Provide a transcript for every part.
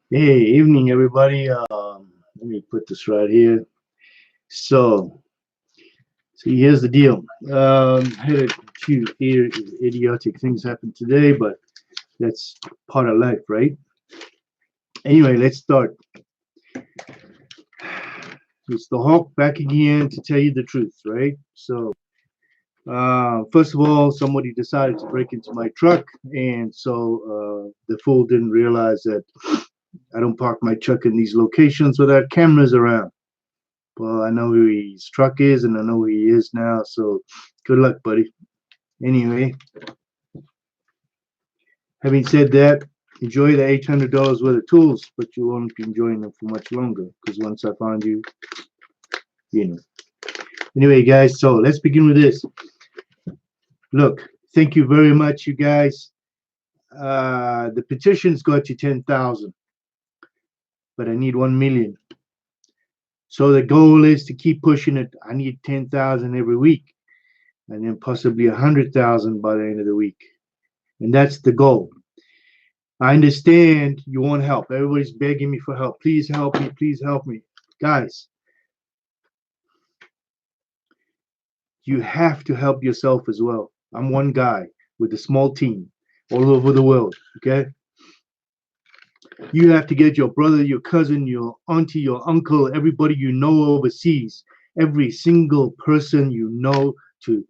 Hey, evening, everybody. Let me put this right here. So, see, here's the deal. Had a few idiotic things happen today, but that's part of life, right? Anyway, let's start. It's the Hawk back again to tell you the truth, right? So, first of all, somebody decided to break into my truck, and so the fool didn't realize that I don't park my truck in these locations without cameras around. Well, I know who his truck is, and I know who he is now. So, good luck, buddy. Anyway, having said that, enjoy the $800 worth of tools, but you won't be enjoying them for much longer because once I find you, you know. Anyway, guys, so let's begin with this. Look, thank you very much, you guys. The petition's got you 10,000, but I need 1 million. So the goal is to keep pushing it. I need 10,000 every week, and then possibly 100,000 by the end of the week. And that's the goal. I understand you want help. Everybody's begging me for help. Please help me. Please help me. Guys, you have to help yourself as well. I'm one guy with a small team all over the world, okay? You have to get your brother, your cousin, your auntie, your uncle, everybody you know overseas, every single person you know to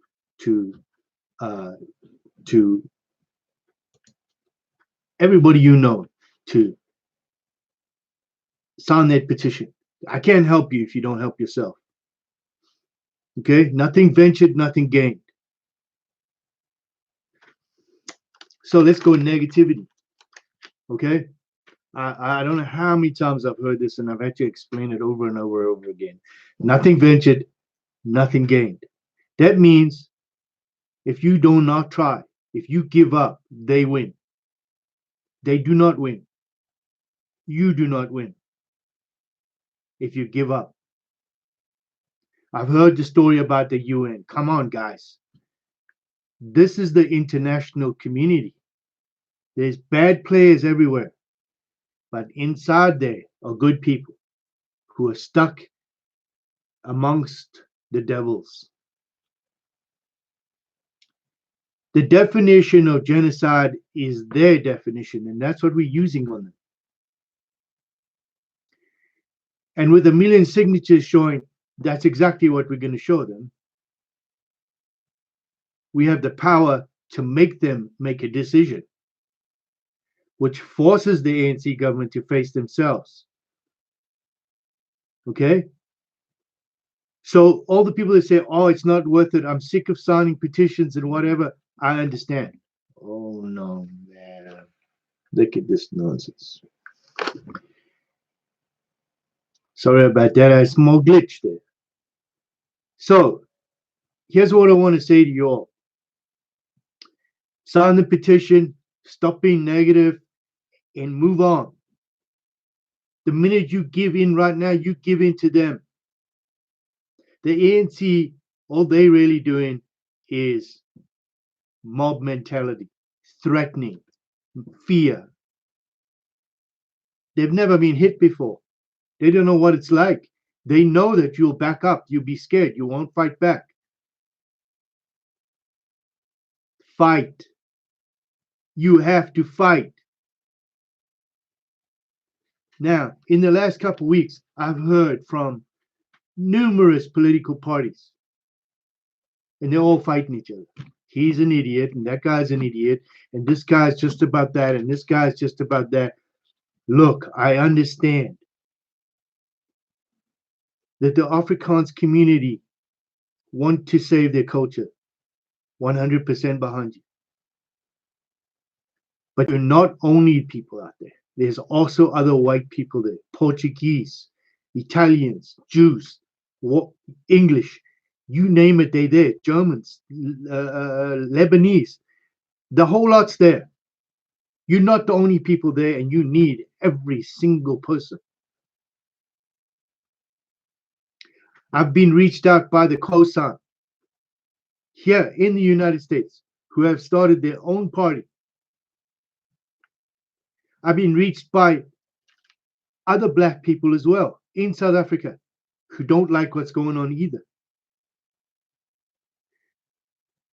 everybody you know to sign that petition. I can't help you if you don't help yourself. Okay, nothing ventured, nothing gained. So let's go negativity. Okay, I don't know how many times I've heard this, and I've had to explain it over and over and over again. Nothing ventured, nothing gained. That means if you do not try, if you give up, they win. They do not win. You do not win if you give up. I've heard the story about the UN. Come on, guys. This is the international community. There's bad players everywhere, but inside there are good people who are stuck amongst the devils. The definition of genocide is their definition, and that's what we're using on them. And with 1 million signatures showing, that's exactly what we're going to show them. We have the power to make them make a decision, which forces the ANC government to face themselves. Okay? So all the people that say, oh, it's not worth it, I'm sick of signing petitions and whatever, I understand. Oh, no, man. Look at this nonsense. Sorry about that. I had a small glitch there. So here's what I want to say to you all. Sign the petition, stop being negative, and move on. The minute you give in right now, you give in to them. The ANC, all they're really doing is mob mentality, threatening, fear. They've never been hit before. They don't know what it's like. They know that you'll back up. You'll be scared. You won't fight back. Fight. You have to fight. Now, in the last couple of weeks, I've heard from numerous political parties, and they're all fighting each other. He's an idiot, and that guy's an idiot, and this guy's just about that, and this guy's just about that. Look, I understand that the Afrikaans community want to save their culture. 100% behind you. But you're not only people out there. There's also other white people there. Portuguese, Italians, Jews, English, you name it, they're there. Germans, Lebanese, the whole lot's there. You're not the only people there, and you need every single person. I've been reached out by the COSAN here in the United States who have started their own party. I've been reached by other black people as well in South Africa who don't like what's going on either.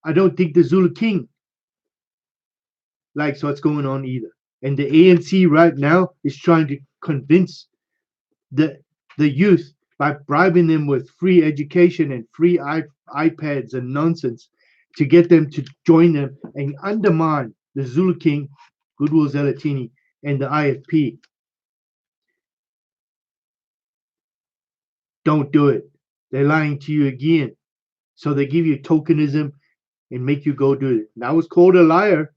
I don't think the Zulu King likes what's going on either. And the ANC right now is trying to convince the youth by bribing them with free education and free iPads and nonsense to get them to join them and undermine the Zulu King, Goodwill Zelatini, and the IFP. Don't do it. They're lying to you again. So they give you tokenism and make you go do it. That was called a liar.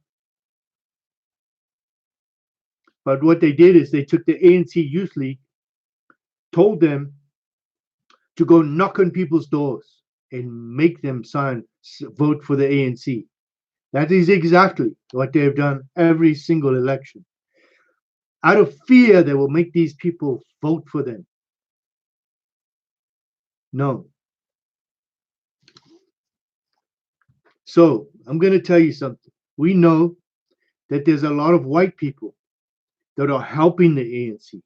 But what they did is they took the ANC Youth League, told them to go knock on people's doors and make them vote for the ANC. That is exactly what they've done every single election. Out of fear, they will make these people vote for them. No. So I'm going to tell you something. We know that there's a lot of white people that are helping the ANC,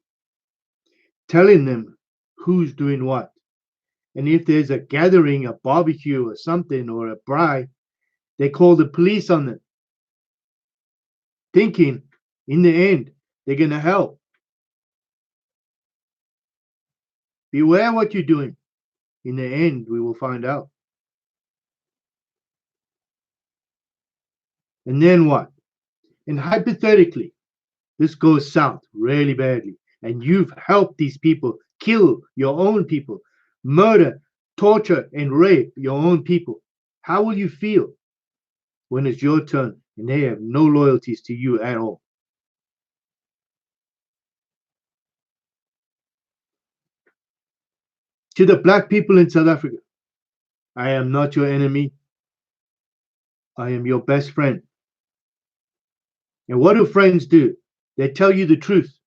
telling them who's doing what. And if there's a gathering, a barbecue or something, or a braai, they call the police on them, thinking in the end they're going to help. Beware what you're doing. In the end, we will find out. And then what? And hypothetically, this goes south really badly, and you've helped these people kill your own people, murder, torture, and rape your own people. How will you feel when it's your turn and they have no loyalties to you at all? To the black people in South Africa, I am not your enemy. I am your best friend. And what do friends do? They tell you the truth.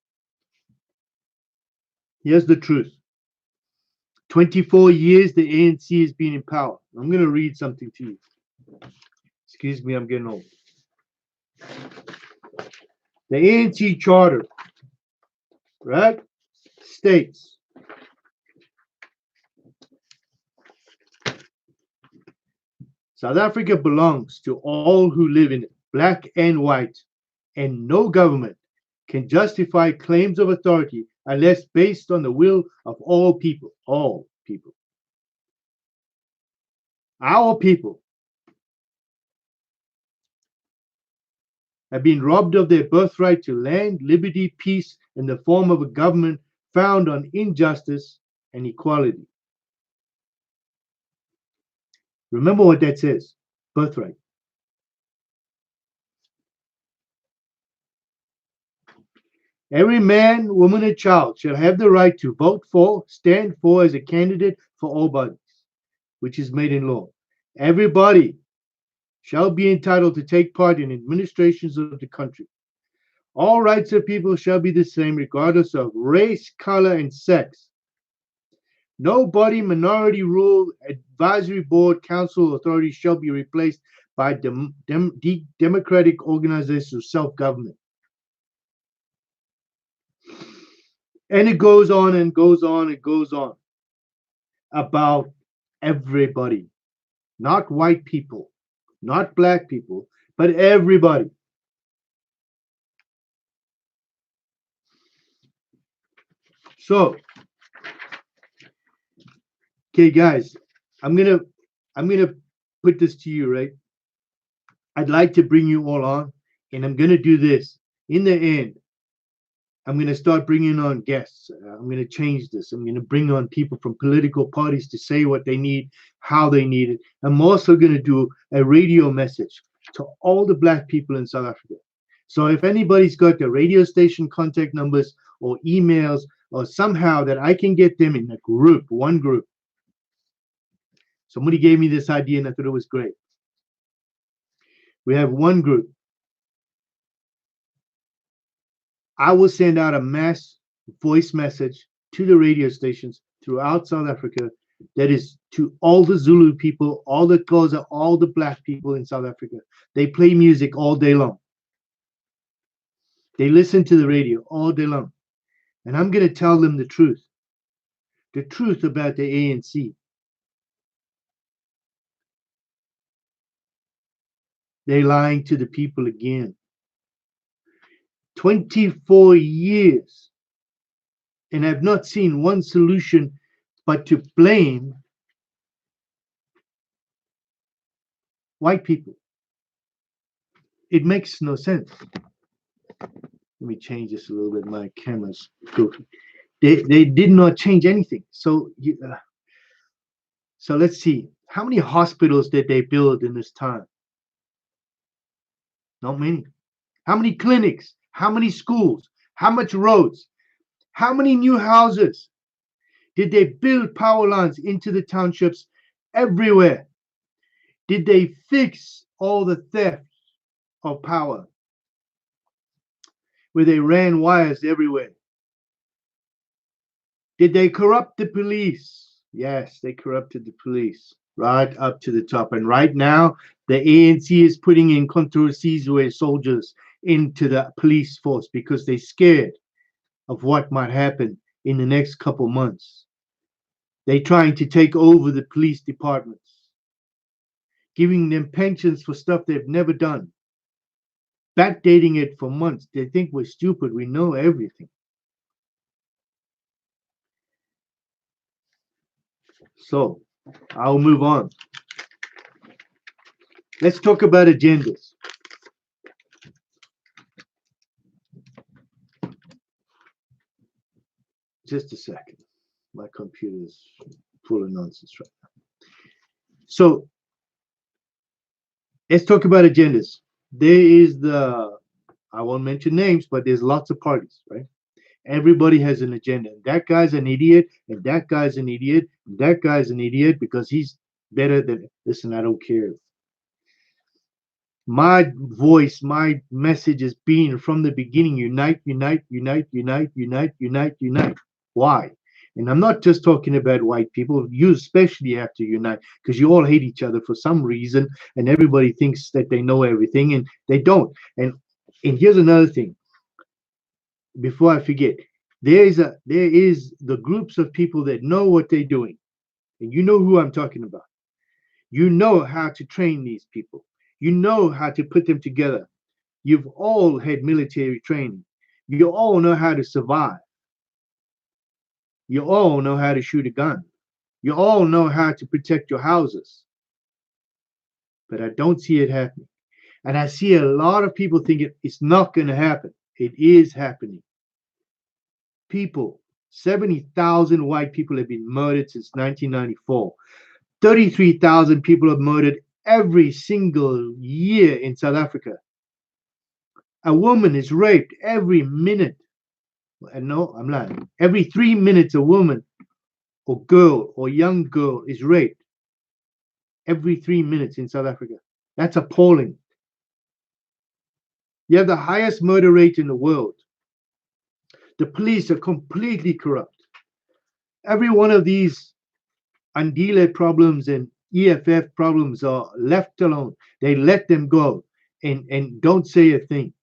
Here's the truth. 24 years the ANC has been in power. I'm going to read something to you. Excuse me, I'm getting old. The ANC Charter, right, states South Africa belongs to all who live in it, black and white, and no government can justify claims of authority unless based on the will of all people. All people. Our people have been robbed of their birthright to land, liberty, peace, in the form of a government found on injustice and equality. Remember what that says, birthright. Every man, woman, and child shall have the right to vote for, stand for as a candidate for all bodies, which is made in law. Everybody shall be entitled to take part in administrations of the country. All rights of people shall be the same regardless of race, color, and sex. No body, minority rule, advisory board, council, authority shall be replaced by democratic organizations of self-government. And it goes on and goes on and goes on about everybody, not white people, not black people, but everybody. So, okay, guys, I'm gonna put this to you, right? I'd like to bring you all on, and I'm gonna do this. In the end, I'm gonna start bringing on guests. I'm gonna change this. I'm gonna bring on people from political parties to say what they need, how they need it. I'm also gonna do a radio message to all the black people in South Africa. So if anybody's got the radio station contact numbers or emails or somehow that I can get them in a group, one group. Somebody gave me this idea and I thought it was great. We have one group. I will send out a mass voice message to the radio stations throughout South Africa that is to all the Zulu people, all the Xhosa, all the black people in South Africa. They play music all day long. They listen to the radio all day long. And I'm going to tell them the truth about the ANC. They're lying to the people again. 24 years, and I've not seen one solution but to blame white people. It makes no sense. Let me change this a little bit. My camera's goofy. They did not change anything. So let's see. How many hospitals did they build in this time? Not many. How many clinics? How many schools? How much roads? How many new houses? Did they build power lines into the townships everywhere? Did they fix all the theft of power where they ran wires everywhere? Did they corrupt the police? Yes, they corrupted the police right up to the top. And right now, the ANC is putting in controversies soldiers into the police force because they're scared of what might happen in the next couple months. They're trying to take over the police departments, giving them pensions for stuff they've never done, backdating it for months. They think we're stupid. We know everything. So I'll move on. Let's talk about agendas. Just a second. My computer is full of nonsense right now. So let's talk about agendas. There is I won't mention names, but there's lots of parties, right? Everybody has an agenda. That guy's an idiot, and that guy's an idiot, and that guy's an idiot because he's better than. Listen, I don't care. My voice, my message has been from the beginning: unite, unite, unite, unite, unite, unite, unite. Why? And I'm not just talking about white people. You especially have to unite because you all hate each other for some reason, and everybody thinks that they know everything, and they don't. And here's another thing. Before I forget, there is the groups of people that know what they're doing, and you know who I'm talking about. You know how to train these people. You know how to put them together. You've all had military training. You all know how to survive. You all know how to shoot a gun. You all know how to protect your houses. But I don't see it happening. And I see a lot of people thinking it's not going to happen. It is happening. People, 70,000 white people have been murdered since 1994. 33,000 people are murdered every single year in South Africa. A woman is raped every minute. No, I'm lying. Every 3 minutes, a woman or girl or young girl is raped. Every 3 minutes in South Africa. That's appalling. You have the highest murder rate in the world. The police are completely corrupt. Every one of these Andile problems and EFF problems are left alone. They let them go and don't say a thing.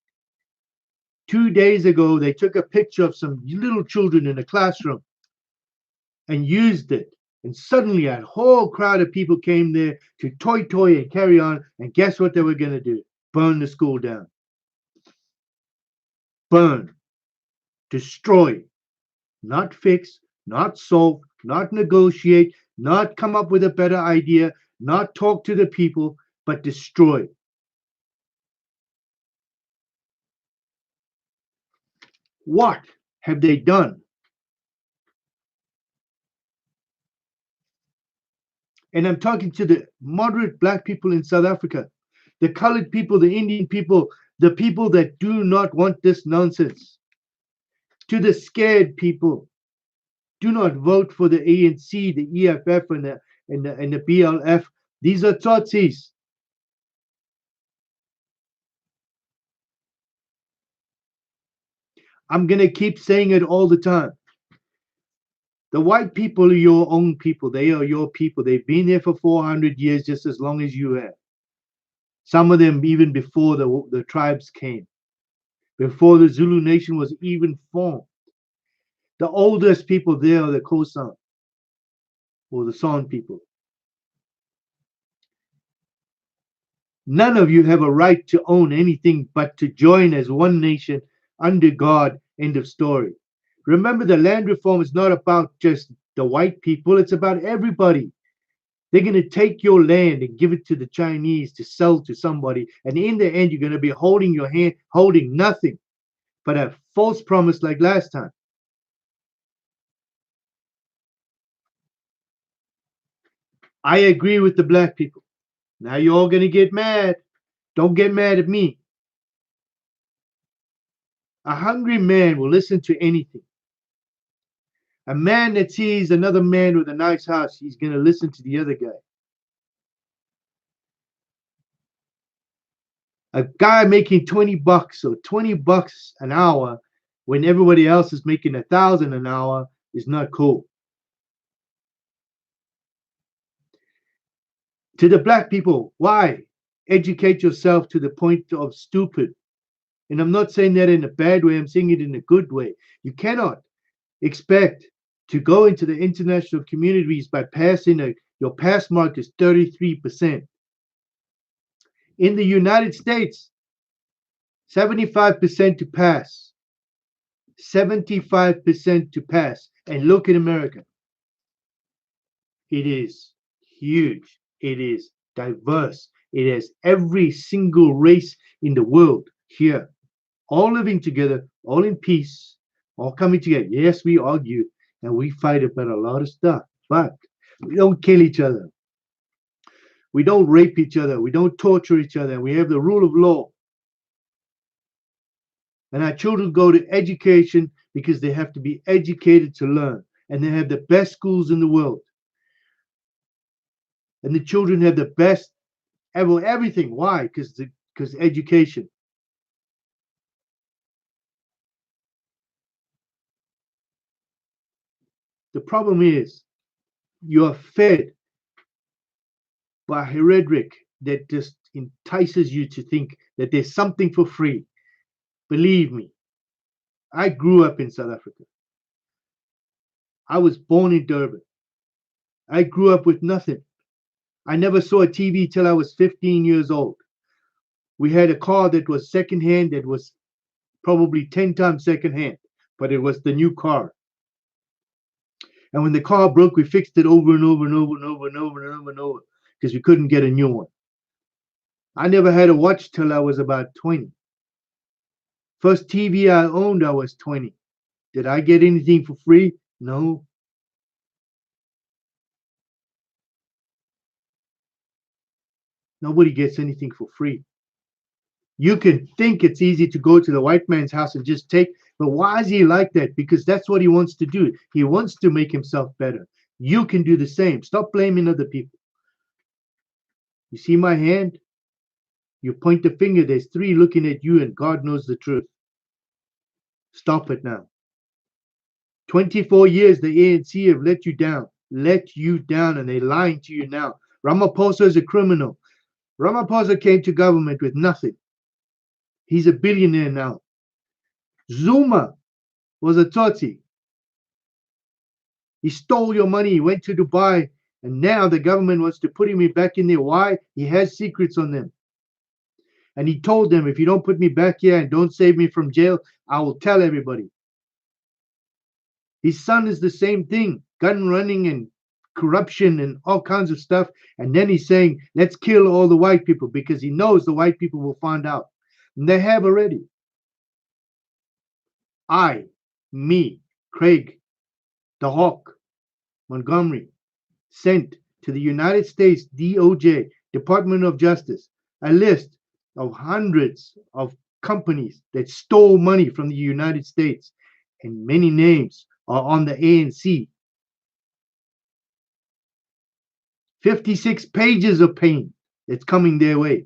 2 days ago, they took a picture of some little children in a classroom and used it. And suddenly a whole crowd of people came there to toy and carry on. And guess what they were going to do? Burn the school down. Burn. Destroy. Not fix, not solve, not negotiate, not come up with a better idea, not talk to the people, but destroy. What have they done? And I'm talking to the moderate black people in South Africa, the colored people, the Indian people, the people that do not want this nonsense. To the scared people, do not vote for the ANC, the EFF, and the BLF. These are Tsotsis. I'm going to keep saying it all the time. The white people are your own people. They are your people. They've been there for 400 years, just as long as you have. Some of them even before the tribes came. before the Zulu nation was even formed. The oldest people there are the Khoisan, or the San people. None of you have a right to own anything but to join as one nation under God. End of story. Remember, the land reform is not about just the white people, it's about everybody. They're going to take your land and give it to the Chinese to sell to somebody. And in the end, you're going to be holding your hand, holding nothing but a false promise like last time. I agree with the black people. Now you're all going to get mad. Don't get mad at me. A hungry man will listen to anything. A man that sees another man with a nice house, he's going to listen to the other guy. A guy making 20 bucks or 20 bucks an hour when everybody else is making 1,000 an hour is not cool. To the black people, why? Educate yourself to the point of stupid. And I'm not saying that in a bad way, I'm saying it in a good way. You cannot expect to go into the international communities by passing your pass mark is 33%. In the United States, 75% to pass. 75% to pass. And look at America. It is huge. It is diverse. It has every single race in the world here, all living together, all in peace, all coming together. Yes, we argue and we fight about a lot of stuff, but we don't kill each other. We don't rape each other. We don't torture each other. We have the rule of law. And our children go to education because they have to be educated to learn. And they have the best schools in the world. And the children have the best everything. Why? Because education. The problem is you're fed by rhetoric that just entices you to think that there's something for free. Believe me, I grew up in South Africa. I was born in Durban. I grew up with nothing. I never saw a TV till I was 15 years old. We had a car that was secondhand, that was probably 10 times secondhand, but it was the new car. And when the car broke, we fixed it over and over and over and over and over and over and over because we couldn't get a new one. I never had a watch till I was about 20. First TV I owned, I was 20. Did I get anything for free? No. Nobody gets anything for free. You can think it's easy to go to the white man's house and just take, but why is he like that? Because that's what he wants to do. He wants to make himself better. You can do the same. Stop blaming other people. You see my hand? You point the finger. There's 3 looking at you, and God knows the truth. Stop it now. 24 years the ANC have let you down, and they're lying to you now. Ramaphosa is a criminal. Ramaphosa came to government with nothing. He's a billionaire now. Zuma was a tsotsi. He stole your money. He went to Dubai, and now the government wants to put him back in there. Why? He has secrets on them. And he told them, if you don't put me back here and don't save me from jail, I will tell everybody. His son is the same thing, gun running and corruption and all kinds of stuff. And then he's saying, let's kill all the white people because he knows the white people will find out. And they have already. Me, Craig, the Hawk, Montgomery, sent to the United States DOJ, Department of Justice, a list of hundreds of companies that stole money from the United States, and many names are on the ANC. 56 pages of pain that's coming their way.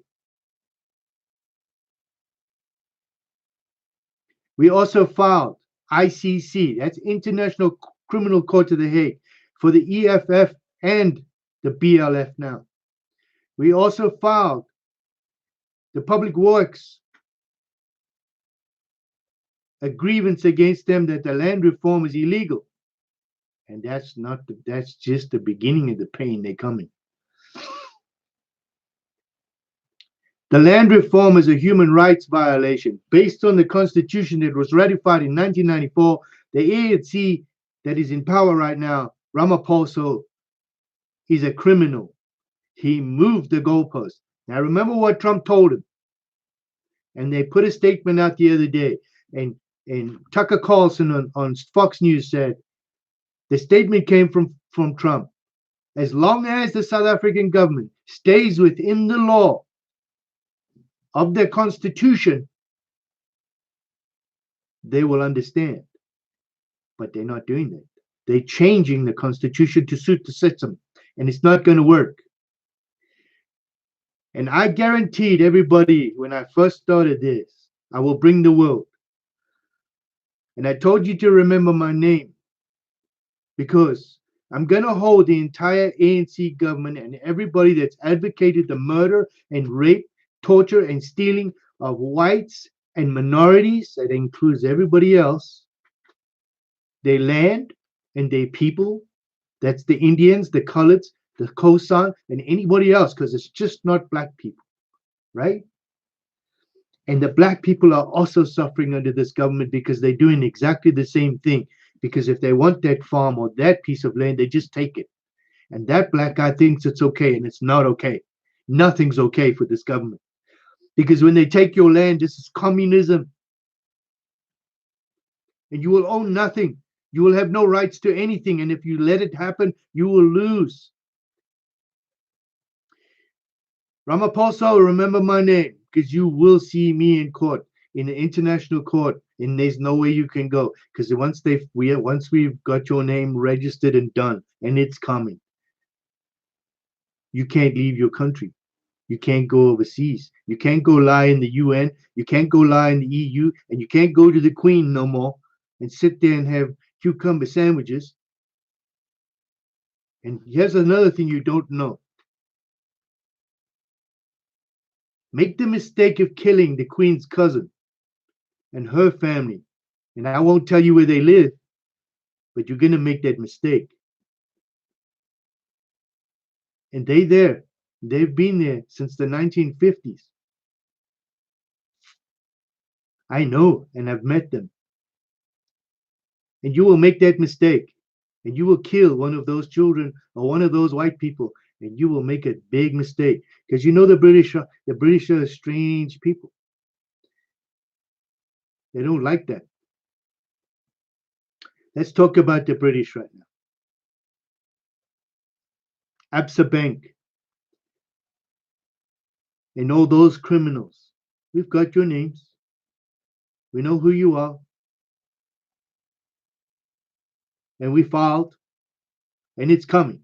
We also filed ICC, that's International Criminal Court of The Hague, for the EFF and the BLF now. We also filed the Public Works a grievance against them that the land reform is illegal. And that's just the beginning of the pain they're coming. The land reform is a human rights violation. Based on the Constitution that was ratified in 1994, the ANC that is in power right now, Ramaphosa, is a criminal. He moved the goalpost. Now remember what Trump told him. And they put a statement out the other day. And Tucker Carlson on Fox News said, the statement came from Trump. As long as the South African government stays within the law of their constitution, they will understand. But they're not doing that. They're changing the constitution to suit the system, and it's not going to work. And I guaranteed everybody when I first started this, I will bring the world. And I told you to remember my name, because I'm going to hold the entire ANC government and everybody that's advocated the murder and rape, torture and stealing of whites and minorities, that includes everybody else, their land and their people. That's the Indians, the coloreds, the Khoisan, and anybody else, because it's just not black people, right? And the black people are also suffering under this government because they're doing exactly the same thing. Because if they want that farm or that piece of land, they just take it. And that black guy thinks it's okay, and it's not okay. Nothing's okay for this government. Because when they take your land, this is communism. And you will own nothing. You will have no rights to anything. And if you let it happen, you will lose. Ramaphosa, remember my name, because you will see me in court, in the international court, and there's no way you can go. Because once we've got your name registered and done, and it's coming, you can't leave your country. You can't go overseas. You can't go lie in the UN. You can't go lie in the EU, and you can't go to the Queen no more and sit there and have cucumber sandwiches. And here's another thing you don't know. Make the mistake of killing the Queen's cousin and her family. And I won't tell you where they live, but you're going to make that mistake. And they've been there since the 1950s. I know, and I've met them. And you will make that mistake, and you will kill one of those children or one of those white people, and you will make a big mistake. Because you know the British are strange people. They don't like that. Let's talk about the British right now. Absa Bank and all those criminals. We've got your names. We know who you are. And we filed, and it's coming.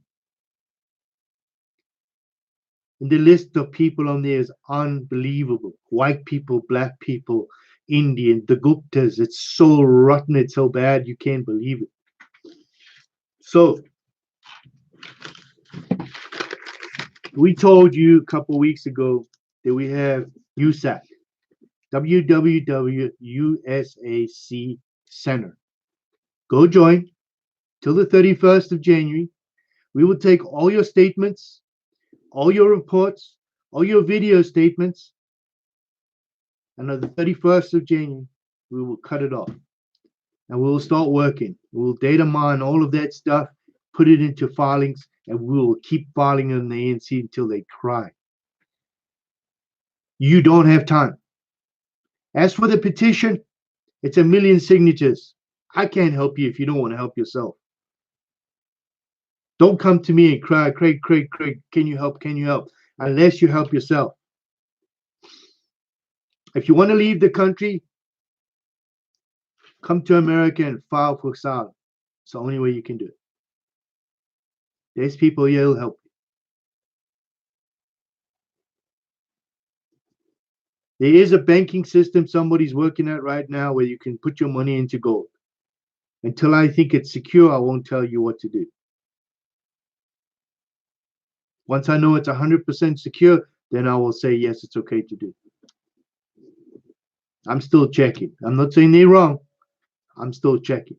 And the list of people on there is unbelievable. White people, black people, Indian, the Guptas. It's so rotten, it's so bad, you can't believe it. So, we told you a couple weeks ago that we have USAC, WWW-USAC Center. Go join till the 31st of January. We will take all your statements, all your reports, all your video statements, and on the 31st of January, we will cut it off. And we will start working. We will data mine all of that stuff, put it into filings, and we will keep filing on the ANC until they cry. You don't have time. As for the petition, it's 1 million signatures. I can't help you if you don't want to help yourself. Don't come to me and cry, Craig, can you help? Can you help? Unless you help yourself. If you want to leave the country, come to America and file for asylum. It's the only way you can do it. There's people here who'll help you. There is a banking system somebody's working at right now where you can put your money into gold. Until I think it's secure, I won't tell you what to do. Once I know it's 100% secure, then I will say, yes, it's okay to do. I'm still checking. I'm not saying they're wrong. I'm still checking.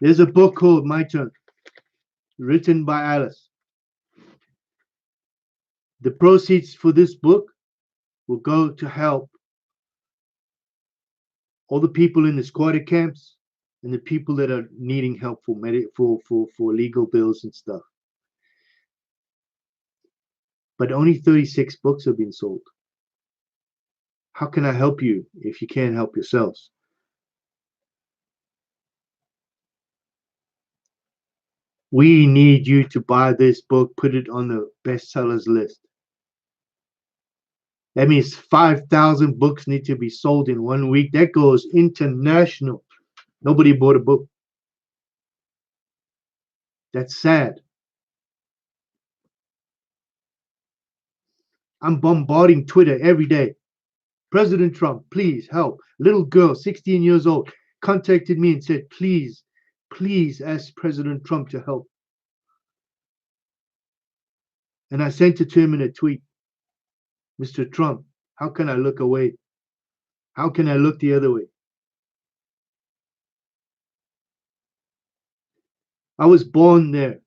There's a book called My Turn, written by Alice. The proceeds for this book will go to help all the people in the squatter camps and the people that are needing help for legal bills and stuff. But only 36 books have been sold. How can I help you if you can't help yourselves? We need you to buy this book, put it on the bestsellers list. That means 5,000 books need to be sold in 1 week. That goes international. Nobody bought a book. That's sad. I'm bombarding Twitter every day. President Trump, please help. Little girl, 16 years old, contacted me and said, please ask President Trump to help. And I sent it to him in a tweet. Mr. Trump, how can I look away? How can I look the other way? I was born there.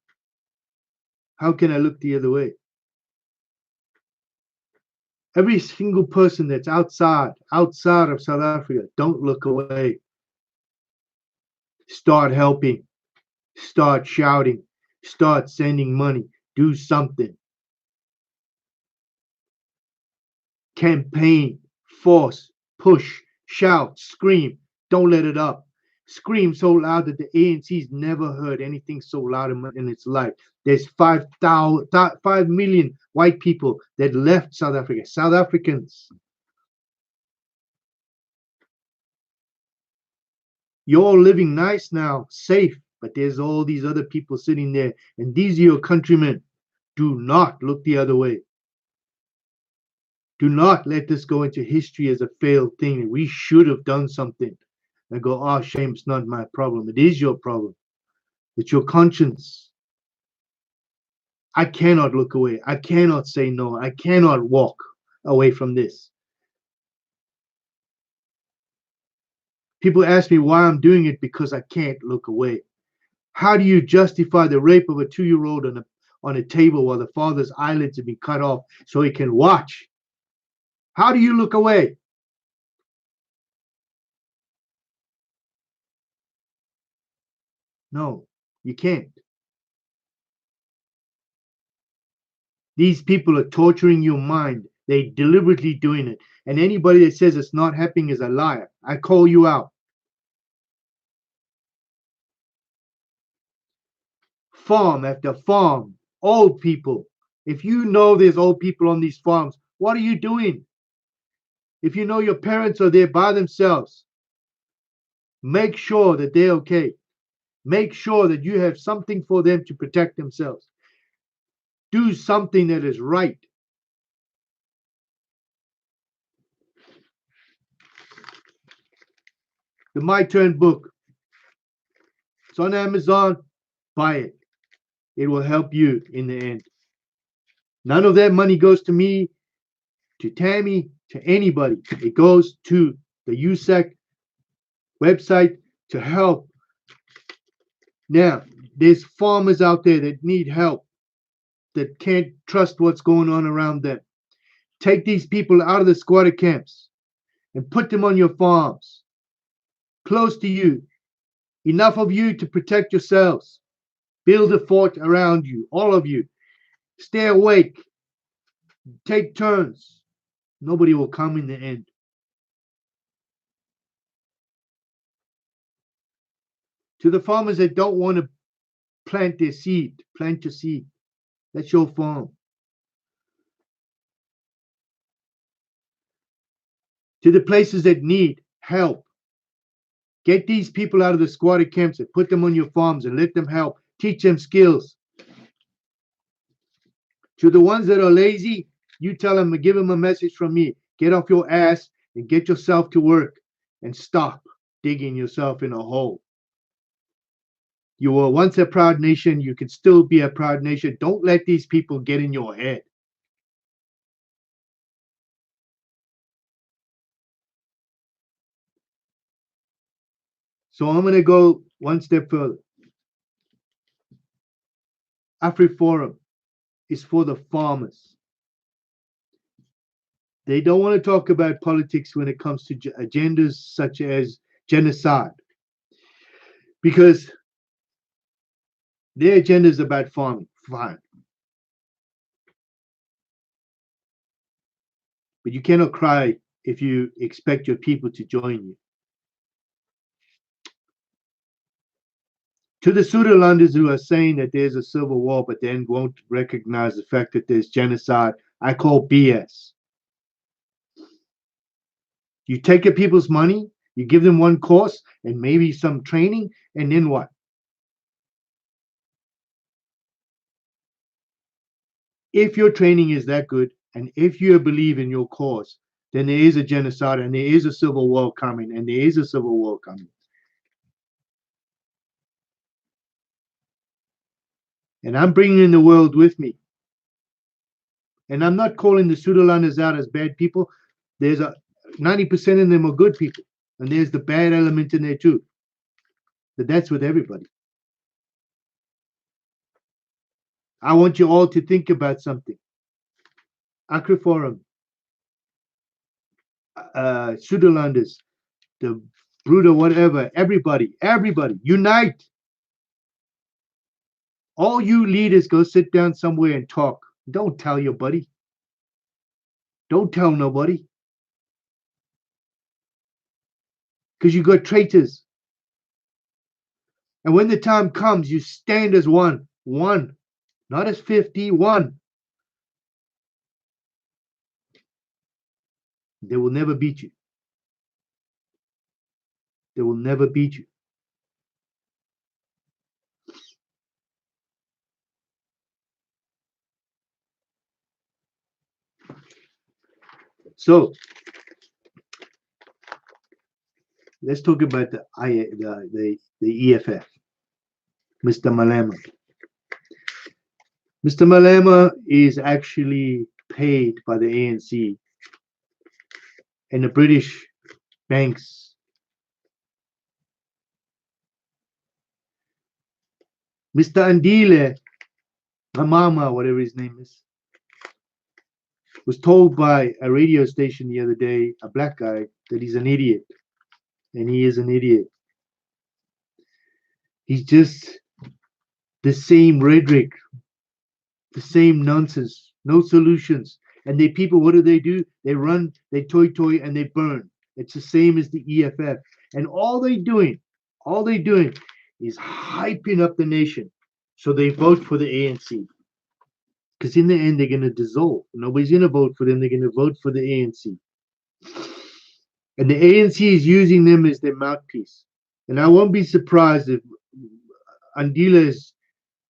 How can I look the other way? Every single person that's outside of South Africa, don't look away. Start helping. Start shouting. Start sending money. Do something. Campaign, force, push, shout, scream. Don't let it up. Scream so loud that the ANC's never heard anything so loud in its life. There's 5 million white people that left South Africa. South Africans. You're all living nice now, safe, but there's all these other people sitting there, and these are your countrymen. Do not look the other way. Do not let this go into history as a failed thing. We should have done something. And go, oh, shame, it's not my problem. It is your problem. It's your conscience. I cannot look away. I cannot say no. I cannot walk away from this. People ask me why I'm doing it, because I can't look away. How do you justify the rape of a 2-year-old on a table while the father's eyelids have been cut off so he can watch? How do you look away? No, you can't. These people are torturing your mind. They're deliberately doing it. And anybody that says it's not happening is a liar. I call you out. Farm after farm, old people. If you know there's old people on these farms, what are you doing? If you know your parents are there by themselves, make sure that they're okay. Make sure that you have something for them to protect themselves. Do something that is right. The My Turn book. It's on Amazon. Buy it. It will help you in the end. None of that money goes to me, to Tammy, to anybody. It goes to the USAC website to help. Now, there's farmers out there that need help, that can't trust what's going on around them. Take these people out of the squatter camps and put them on your farms, close to you. Enough of you to protect yourselves. Build a fort around you, all of you. Stay awake. Take turns. Nobody will come in the end. To the farmers that don't want to plant their seed, plant your seed. That's your farm. To the places that need help, get these people out of the squatter camps and put them on your farms and let them help. Teach them skills. To the ones that are lazy, you tell them, give them a message from me. Get off your ass and get yourself to work and stop digging yourself in a hole. You were once a proud nation. You can still be a proud nation. Don't let these people get in your head. So I'm going to go one step further. AfriForum is for the farmers. They don't want to talk about politics when it comes to agendas such as genocide, because their agenda is about farming. Fine. But you cannot cry if you expect your people to join you. To the Sudalanders who are saying that there's a civil war but then won't recognize the fact that there's genocide, I call BS. You take your people's money, you give them one course and maybe some training, and then what? If your training is that good, and if you believe in your cause, then there is a genocide and there is a civil war coming, and there is a civil war coming. And I'm bringing in the world with me. And I'm not calling the Sudalanders out as bad people. There's 90% of them are good people. And there's the bad element in there too. But that's with everybody. I want you all to think about something. AfriForum, Sudalanders, the Bruder, whatever, everybody, unite. All you leaders go sit down somewhere and talk. Don't tell your buddy. Don't tell nobody. Because you got traitors. And when the time comes, you stand as one, not as 51. They will never beat you. They will never beat you. So let's talk about the EFF, Mr. Malema. Mr. Malema is actually paid by the ANC and the British banks. Mr. Andile Ramama, whatever his name is, was told by a radio station the other day, a black guy, that he's an idiot. And he is an idiot. He's just the same rhetoric, the same nonsense, no solutions. And they people, what do? They run, they toy, and they burn. It's the same as the EFF. And all they're doing is hyping up the nation. So they vote for the ANC. Because in the end, they're going to dissolve. Nobody's going to vote for them. They're going to vote for the ANC. And the ANC is using them as their mouthpiece. And I won't be surprised if Andila is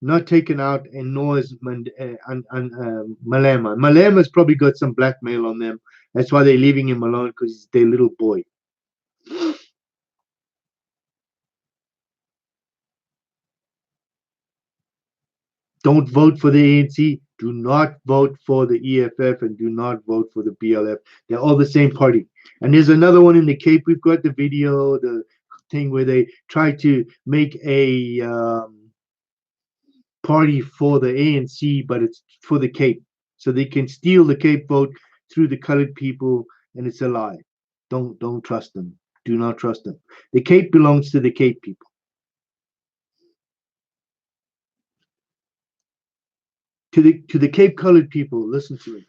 not taken out, and nor is Malema. Malema's probably got some blackmail on them. That's why they're leaving him alone, because he's their little boy. Don't vote for the ANC. Do not vote for the EFF, and do not vote for the BLF. They're all the same party. And there's another one in the Cape. We've got the video, the thing where they try to make a party for the ANC, but it's for the Cape. So they can steal the Cape vote through the colored people, and it's a lie. Don't trust them. Do not trust them. The Cape belongs to the Cape people. To the Cape colored people, listen to me.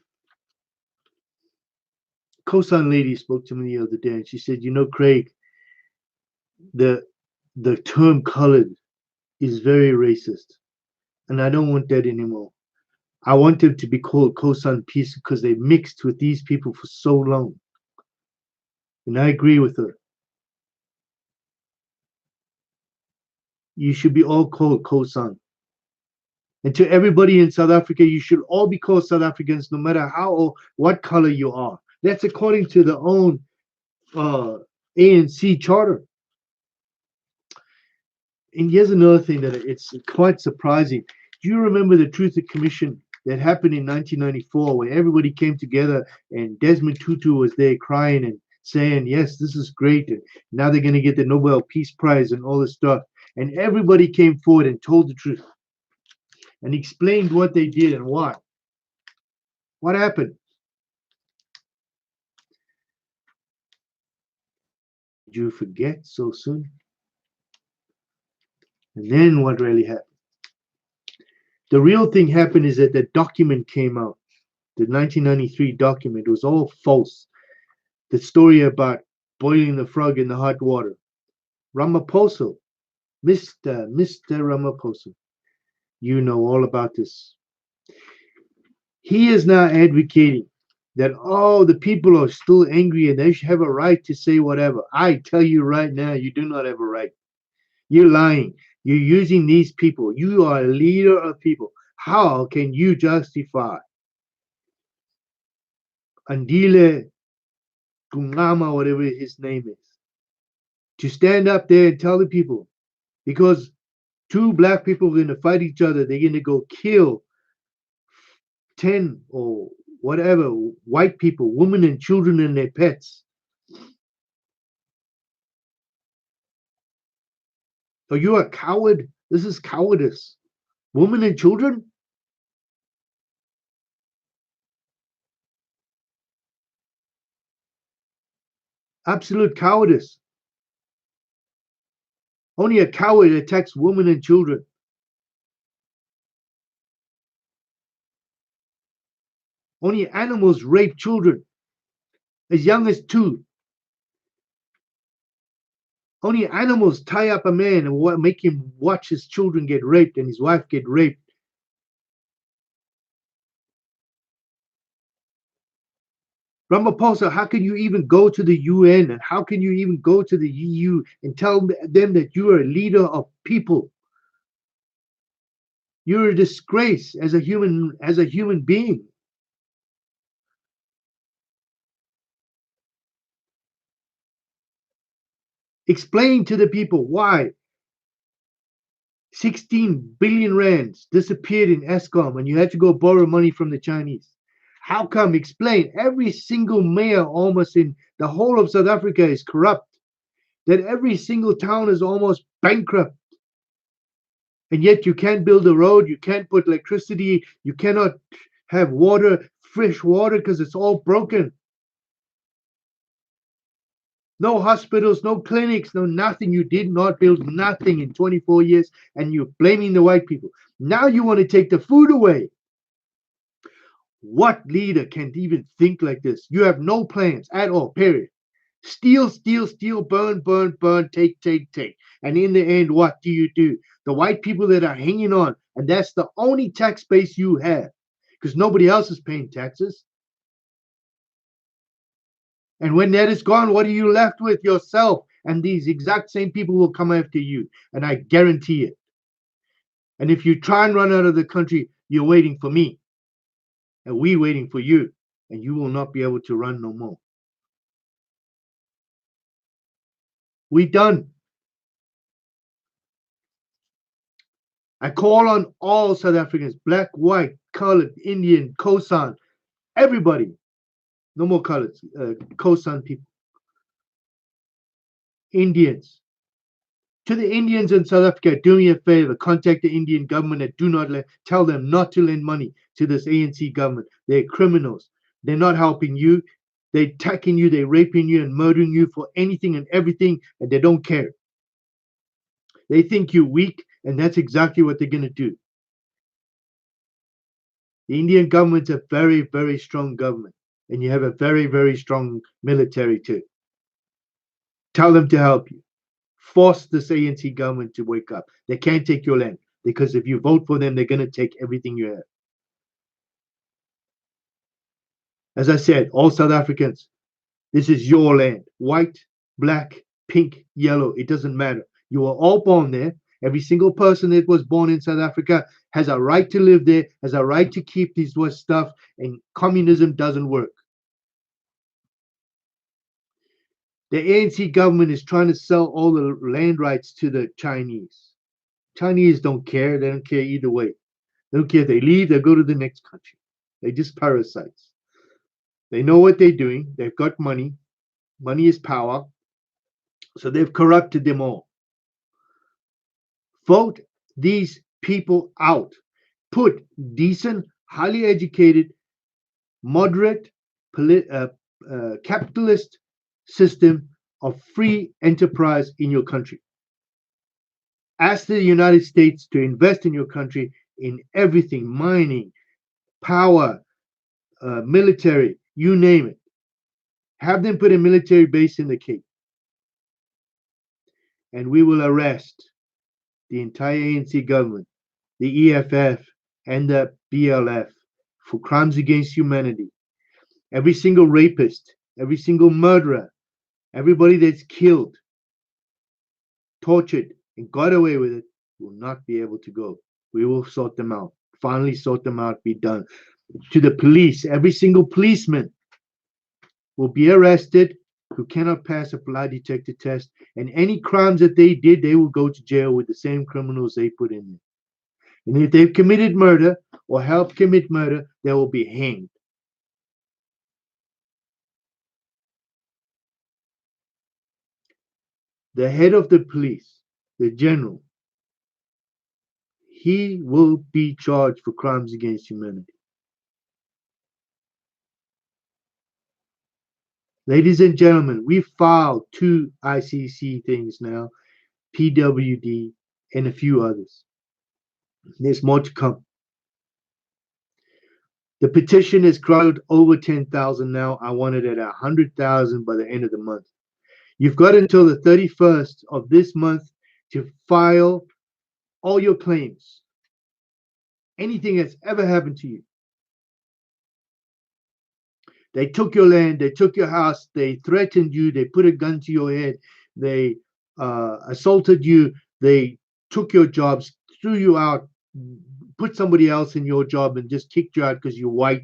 Kosan lady spoke to me the other day, and she said, you know, Craig, the term colored is very racist, and I don't want that anymore. I want them to be called Kosan peace, because they mixed with these people for so long. And I agree with her. You should be all called Kosan. And to everybody in South Africa, you should all be called South Africans, no matter how or what color you are. That's according to the own ANC Charter. And here's another thing that it's quite surprising. Do you remember the Truth Commission that happened in 1994, where everybody came together and Desmond Tutu was there crying and saying, yes, this is great. And now they're going to get the Nobel Peace Prize and all this stuff. And everybody came forward and told the truth and explained what they did and why. What happened? Did you forget so soon? And then what really happened? The real thing happened is that the document came out. The 1993 document was all false. The story about boiling the frog in the hot water. Ramaphosa, Mr. Ramaphosa, you know all about this. He is now advocating that, oh, the people are still angry and they should have a right to say whatever. I tell you right now, you do not have a right. You're lying. You're using these people. You are a leader of people. How can you justify Andile Gungama, whatever his name is, to stand up there and tell the people, because two black people are going to fight each other, they're going to go kill 10 or whatever white people, women and children and their pets. Are you a coward? This is cowardice. Women and children? Absolute cowardice. Only a coward attacks women and children. Only animals rape children as young as 2. Only animals tie up a man and make him watch his children get raped and his wife get raped. Ramaphosa, how can you even go to the UN and how can you even go to the EU and tell them that you are a leader of people? You're a disgrace as a human being. Explain to the people why 16 billion rands disappeared in Eskom and you had to go borrow money from the Chinese. How come? Explain. Every single mayor almost in the whole of South Africa is corrupt. That every single town is almost bankrupt. And yet you can't build a road, you can't put electricity, you cannot have water, fresh water, because it's all broken. No hospitals, no clinics, no nothing. You did not build nothing in 24 years, and you're blaming the white people. Now you want to take the food away. What leader can even think like this? You have no plans at all, period. Steal, steal, steal, burn, burn, burn, take, take, take. And in the end, what do? The white people that are hanging on, and that's the only tax base you have, because nobody else is paying taxes. And when that is gone, what are you left with? Yourself. And these exact same people will come after you. And I guarantee it. And if you try and run out of the country, you're waiting for me. And we waiting for you. And you will not be able to run no more. We done. I call on all South Africans, black, white, colored, Indian, Khoisan, everybody. No more colors, Khoisan people. Indians. To the Indians in South Africa, do me a favor, contact the Indian government and do not tell them not to lend money to this ANC government. They're criminals. They're not helping you. They're attacking you, they're raping you and murdering you for anything and everything, and they don't care. They think you're weak, and that's exactly what they're going to do. The Indian government's a very, very strong government, and you have a very, very strong military too. Tell them to help you. Force this ANC government to wake up. They can't take your land, because if you vote for them, they're going to take everything you have. As I said, all South Africans, this is your land. White, black, pink, yellow, it doesn't matter. You were all born there. Every single person that was born in South Africa has a right to live there, has a right to keep this stuff, and communism doesn't work. The ANC government is trying to sell all the land rights to the Chinese. Chinese don't care. They don't care either way. They don't care if they leave, they go to the next country. They're just parasites. They know what they're doing. They've got money. Money is power. So they've corrupted them all. Vote these people out. Put decent, highly educated, moderate, capitalist system of free enterprise in your country. Ask the United States to invest in your country in everything, mining, power, military, you name it. Have them put a military base in the Cape. And we will arrest the entire ANC government, the EFF, and the BLF for crimes against humanity. Every single rapist, every single murderer, everybody that's killed, tortured, and got away with it will not be able to go. We will sort them out. Finally sort them out, be done. To the police, every single policeman will be arrested who cannot pass a lie detector test, and any crimes that they did, they will go to jail with the same criminals they put in there. And if they've committed murder or helped commit murder, they will be hanged. The head of the police, the general, he will be charged for crimes against humanity. Ladies and gentlemen, we filed 2 ICC things now, PWD, and a few others. There's more to come. The petition has crowded over 10,000 now. I want it at 100,000 by the end of the month. You've got until the 31st of this month to file all your claims. Anything that's ever happened to you. They took your land, they took your house, they threatened you, they put a gun to your head, they assaulted you, they took your jobs, threw you out, put somebody else in your job and just kicked you out because you're white.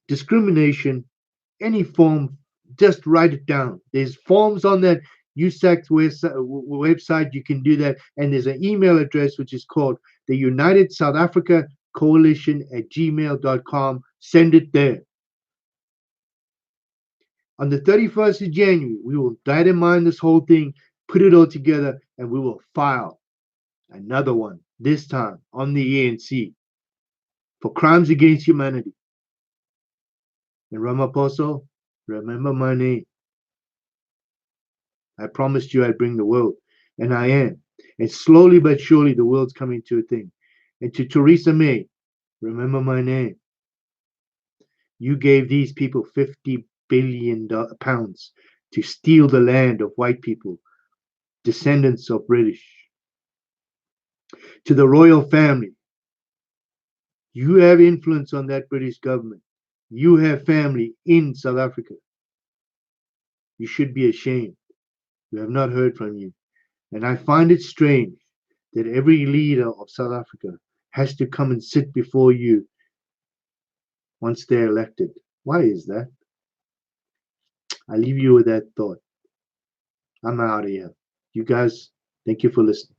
Discrimination, any form, just write it down. There's forms on that USAC's website, you can do that. And there's an email address which is called the United South Africa Coalition at gmail.com. Send it there. On the 31st of January, we will dynamite this whole thing, put it all together, and we will file another one, this time on the ANC, for crimes against humanity. And Ramaphosa, remember my name. I promised you I'd bring the world, and I am. And slowly but surely, the world's coming to a thing. And to Theresa May, remember my name. You gave these people £50 billion to steal the land of white people, descendants of British. To the royal family, you have influence on that British government. You have family in South Africa. You should be ashamed. We have not heard from you. And I find it strange that every leader of South Africa has to come and sit before you once they're elected. Why is that? I leave you with that thought. I'm out of here. You guys, thank you for listening.